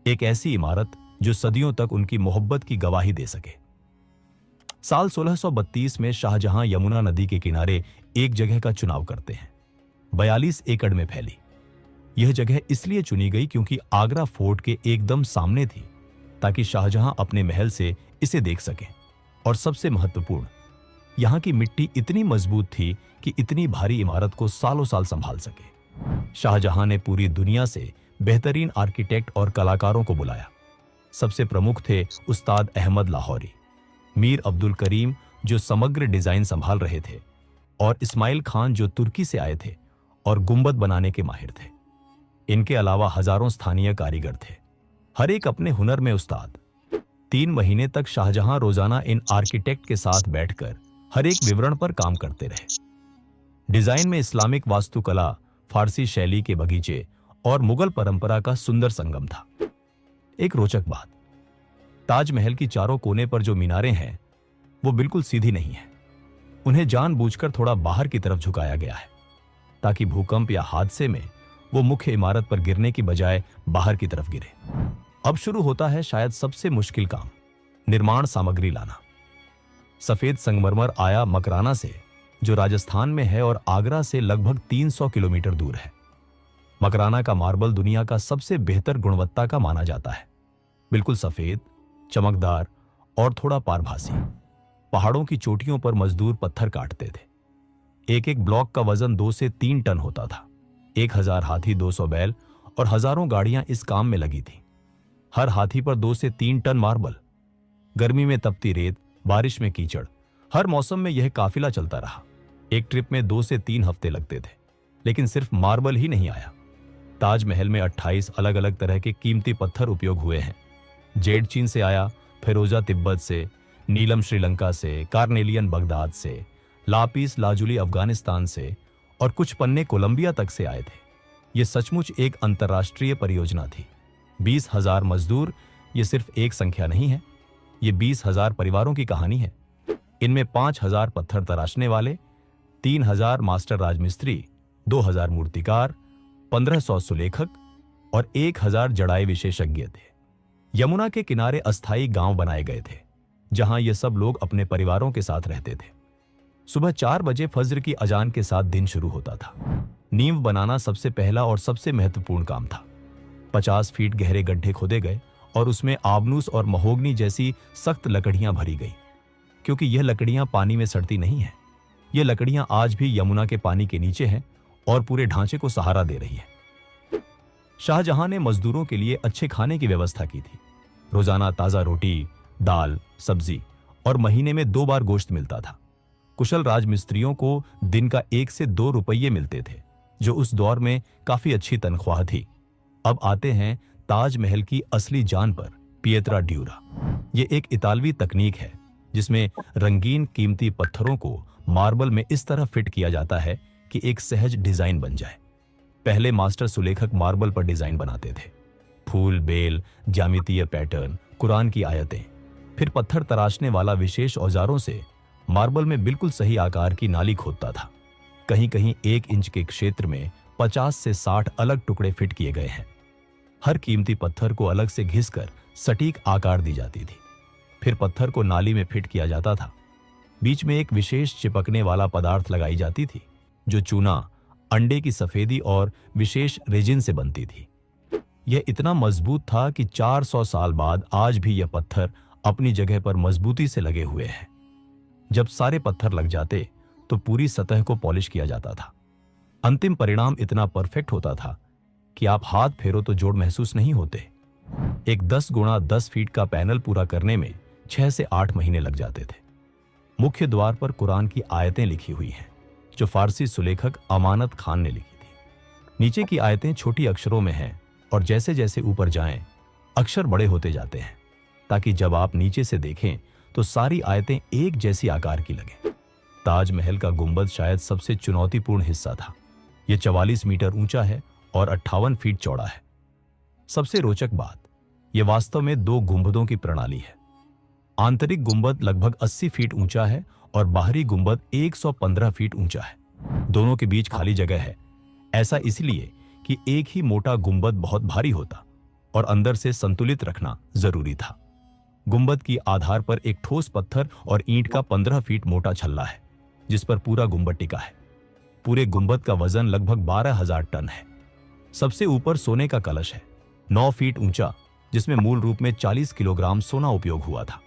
एक ऐसी इमारत जो सदियों तक उनकी मोहब्बत की गवाही दे सके। साल 1632 में शाहजहां यमुना नदी के किनारे एक जगह का चुनाव करते हैं। 42 एकड़ में फैली यह जगह इसलिए चुनी गई क्योंकि आगरा फोर्ट के एकदम सामने थी, ताकि शाहजहां अपने महल से इसे देख सकें। और सबसे महत्वपूर्ण, यहां की मिट्टी इतनी मजबूत थी कि इतनी भारी इमारत को सालों साल संभाल सके। शाहजहां ने पूरी दुनिया से बेहतरीन आर्किटेक्ट और कलाकारों को बुलाया। सबसे प्रमुख थे उस्ताद अहमद लाहौरी, मीर अब्दुल करीम जो समग्र डिजाइन संभाल रहे थे, और इस्माइल खान जो तुर्की से आए थे और गुंबद बनाने के माहिर थे। इनके अलावा हजारों स्थानीय कारीगर थे, हर एक अपने हुनर में उस्ताद। 3 महीने तक शाहजहां रोजाना इन आर्किटेक्ट के साथ बैठकर हर एक विवरण पर काम करते रहे। डिजाइन में इस्लामिक वास्तुकला, फारसी शैली के बगीचे और मुगल परंपरा का सुंदर संगम था। एक रोचक बात, ताजमहल की चारों कोने पर जो मीनारें हैं वो बिल्कुल सीधी नहीं है। उन्हें जानबूझकर थोड़ा बाहर की तरफ झुकाया गया है, ताकि भूकंप या हादसे में वो मुख्य इमारत पर गिरने की बजाय बाहर की तरफ गिरे। अब शुरू होता है शायद सबसे मुश्किल काम, निर्माण सामग्री लाना। सफेद संगमरमर आया मकराना से, जो राजस्थान में है और आगरा से लगभग 300 किलोमीटर दूर है। मकराना का मार्बल दुनिया का सबसे बेहतर गुणवत्ता का माना जाता है। बिल्कुल सफेद, चमकदार और थोड़ा पारभासी। पहाड़ों की चोटियों पर मजदूर पत्थर काटते थे। एक एक ब्लॉक का वजन 2 से 3 टन होता था। 1000 हाथी, 200 बैल और हजारों गाड़ियां इस काम में लगी थीं। हर हाथी पर 2 से 3 टन मार्बल। गर्मी में तपती रेत, बारिश में कीचड़, हर मौसम में यह काफिला चलता रहा। एक ट्रिप में 2 से 3 हफ्ते लगते थे, लेकिन सिर्फ मार्बल ही नहीं आया। ताजमहल में 28 अलग अलग तरह के कीमती पत्थर उपयोग हुए हैं। जेड चीन से आया, फिरोजा तिब्बत से, नीलम श्रीलंका से, कार्नेलियन बगदाद से, लापिस लाजुली अफगानिस्तान से और कुछ पन्ने कोलंबिया तक से आए थे। यह सचमुच एक अंतर्राष्ट्रीय परियोजना थी। 20,000 मजदूर, ये सिर्फ एक संख्या नहीं है, ये 20,000 परिवारों की कहानी है। इनमें 5,000 पत्थर तराशने वाले, 3,000 मास्टर राजमिस्त्री, 2,000 मूर्तिकार, 1,500 सुलेखक और 1,000 जड़ाई विशेषज्ञ थे। यमुना के किनारे अस्थायी गांव बनाए गए थे, जहां ये सब लोग अपने परिवारों के साथ रहते थे। सुबह 4 बजे फज्र की अजान के साथ दिन शुरू होता था। नींव बनाना सबसे पहला और सबसे महत्वपूर्ण काम था। 50 फीट गहरे गड्ढे खोदे गए और उसमें आबनूस और महोगनी जैसी सख्त लकड़ियां भरी गई, क्योंकि यह लकड़ियां पानी में सड़ती नहीं हैं। ये लकड़ियां आज भी यमुना के पानी के नीचे हैं और पूरे ढांचे को सहारा दे रही है। शाहजहां ने मजदूरों के लिए अच्छे खाने की व्यवस्था की थी। रोजाना ताजा रोटी, दाल, सब्जी और महीने में 2 बार गोश्त मिलता था। कुशल राजमिस्त्रियों को दिन का 1 से 2 रुपये मिलते थे, जो उस दौर में काफी अच्छी तनख्वाह थी। अब आते हैं ताजमहल की असली जान पर, पिएत्रा ड्यूरा। ये एक इतालवी तकनीक है जिसमें रंगीन कीमती पत्थरों को मार्बल में इस तरह फिट किया जाता है कि एक सहज डिजाइन बन जाए। पहले मास्टर सुलेखक मार्बल पर डिजाइन बनाते थे, फूल, बेल, ज्यामितीय पैटर्न, कुरान की आयतें। फिर पत्थर तराशने वाला विशेष औजारों से मार्बल में बिल्कुल सही आकार की नाली खोदता था। कहीं कहीं 1 इंच के क्षेत्र में 50 से 60 अलग टुकड़े फिट किए गए हैं। हर कीमती पत्थर को अलग से घिसकर सटीक आकार दी जाती थी। फिर पत्थर को नाली में फिट किया जाता था। बीच में एक विशेष चिपकने वाला पदार्थ लगाई जाती थी, जो चूना, अंडे की सफेदी और विशेष रेजिन से बनती थी। यह इतना मजबूत था कि 400 साल बाद आज भी यह पत्थर अपनी जगह पर मजबूती से लगे हुए हैं। जब सारे पत्थर लग जाते तो पूरी सतह को पॉलिश किया जाता था। अंतिम परिणाम इतना परफेक्ट होता था कि आप हाथ फेरो तो जोड़ महसूस नहीं होते। एक 10 गुणा 10 फीट का पैनल पूरा करने में 6 से 8 महीने लग जाते थे। मुख्य द्वार पर कुरान की आयतें लिखी हुई हैं, जो फारसी सुलेखक अमानत खान ने लिखी थी। नीचे की आयतें छोटी अक्षरों में हैं और जैसे जैसे ऊपर जाएं, अक्षर बड़े होते जाते हैं, ताकि जब आप नीचे से देखें तो सारी आयतें एक जैसी आकार की लगें। ताजमहल का गुंबद शायद सबसे चुनौतीपूर्ण हिस्सा था। यह 44 मीटर ऊंचा है और 58 फीट चौड़ा है। सबसे रोचक बात, यह वास्तव में 2 गुंबदों की प्रणाली है। आंतरिक गुंबद लगभग 80 फीट ऊंचा है और बाहरी गुंबद 115 फीट ऊंचा है। दोनों के बीच खाली जगह है। ऐसा इसलिए कि एक ही मोटा गुंबद बहुत भारी होता और अंदर से संतुलित रखना जरूरी था। गुंबद की आधार पर एक ठोस पत्थर और ईंट का 15 फीट मोटा छल्ला है, जिस पर पूरा गुंबद टिका है। पूरे गुंबद का वजन लगभग 12,000 टन है। सबसे ऊपर सोने का कलश है, 9 फीट ऊंचा, जिसमें मूल रूप में 40 किलोग्राम सोना उपयोग हुआ था।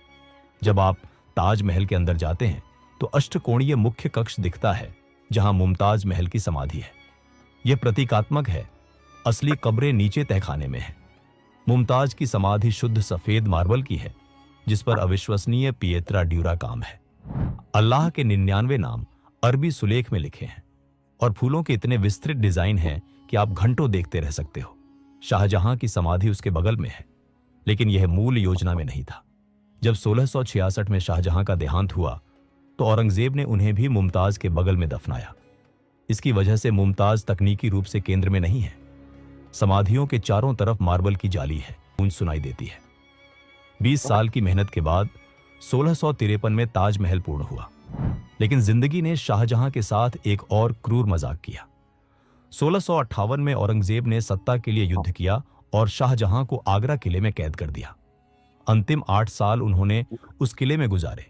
जब आप ताजमहल के अंदर जाते हैं तो अष्टकोणीय मुख्य कक्ष दिखता है, जहां मुमताज महल की समाधि है। यह प्रतीकात्मक है, असली कब्रें नीचे तहखाने में है। मुमताज की समाधि शुद्ध सफेद मार्बल की है, जिस पर अविश्वसनीय पिएत्रा ड्यूरा काम है। अल्लाह के 99 नाम अरबी सुलेख में लिखे हैं और फूलों के इतने विस्तृत डिजाइन हैं कि आप घंटों देखते रह सकते हो। शाहजहां की समाधि उसके बगल में है, लेकिन यह मूल योजना में नहीं था। जब 1666 में शाहजहां का देहांत हुआ तो औरंगजेब ने उन्हें भी मुमताज के बगल में दफनाया। इसकी वजह से मुमताज तकनीकी रूप से केंद्र में नहीं है। समाधियों के चारों तरफ मार्बल की जाली है, गूंज सुनाई देती है। 20 साल की मेहनत के बाद 1653 में ताजमहल पूर्ण हुआ, लेकिन जिंदगी ने शाहजहां के साथ एक और क्रूर मजाक किया। 1658 में औरंगजेब ने सत्ता के लिए युद्ध किया और शाहजहां को आगरा किले में कैद कर दिया। अंतिम 8 साल उन्होंने उस किले में गुजारे,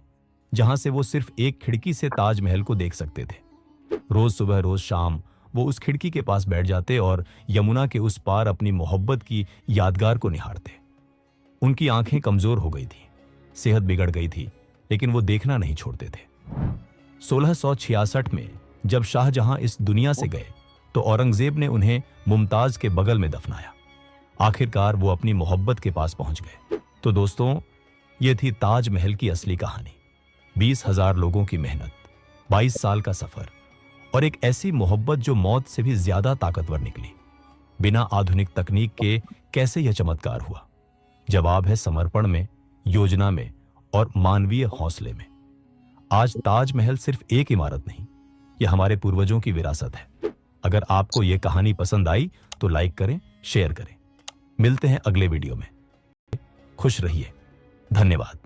जहां से वो सिर्फ एक खिड़की से ताजमहल को देख सकते थे। रोज सुबह रोज शाम वो उस खिड़की के पास बैठ जाते और यमुना के उस पार अपनी मोहब्बत की यादगार को निहारते। उनकी आंखें कमजोर हो गई थी, सेहत बिगड़ गई थी, लेकिन वो देखना नहीं छोड़ते थे। 1666 में जब शाहजहां इस दुनिया से गए तो औरंगजेब ने उन्हें मुमताज के बगल में दफनाया। आखिरकार वो अपनी मोहब्बत के पास पहुंच गए। तो दोस्तों, ये थी ताजमहल की असली कहानी। 20,000 लोगों की मेहनत, 22 साल का सफर और एक ऐसी मोहब्बत जो मौत से भी ज्यादा ताकतवर निकली। बिना आधुनिक तकनीक के कैसे यह चमत्कार हुआ? जवाब है समर्पण में, योजना में और मानवीय हौसले में। आज ताजमहल सिर्फ एक इमारत नहीं, यह हमारे पूर्वजों की विरासत है। अगर आपको यह कहानी पसंद आई तो लाइक करें, शेयर करें। मिलते हैं अगले वीडियो में। खुश रहिए। धन्यवाद।